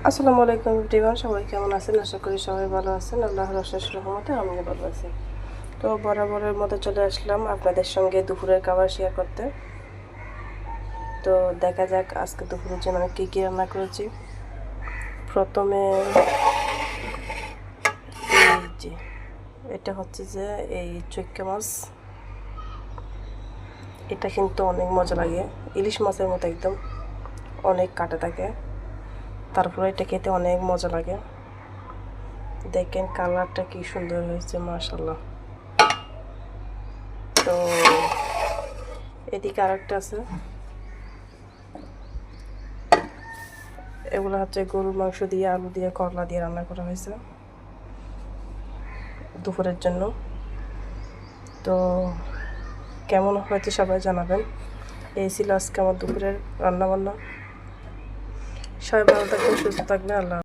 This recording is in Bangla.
আসসালামু আলাইকুম এভরিওয়ান, সবাই কেমন আছেন? আশা করি সবাই ভালো আছেন। আল্লাহর অশেষ রহমতে আমিও ভালো আছি। তো বরাবরের মতো চলে আসলাম আপনাদের সঙ্গে দুপুরের খাবার শেয়ার করতে। তো দেখা যাক আজকে দুপুরের জন্য আমি কী কী রান্না করেছি। প্রথমে এই যে এটা হচ্ছে যে এই চৈক্কা মাছ, এটা কিন্তু অনেক মজা লাগে, ইলিশ মাছের মতো একদম অনেক কাটা থাকে, তারপরে এটা খেতে অনেক মজা লাগে। দেখেন কালারটা কি সুন্দর হয়েছে, মাশাআল্লাহ। তো এদিকে আরেকটা আছে, এগুলো হচ্ছে গরুর মাংস দিয়ে আলু দিয়ে করলা দিয়ে রান্না করা হয়েছে দুপুরের জন্য। তো কেমন হয়েছে সবাই জানাবেন। এই ছিল আজকে আমার দুপুরের রান্না বান্না। সবাই ভালো থাকবেন, সুস্থ থাকবেন। আল্লাহ।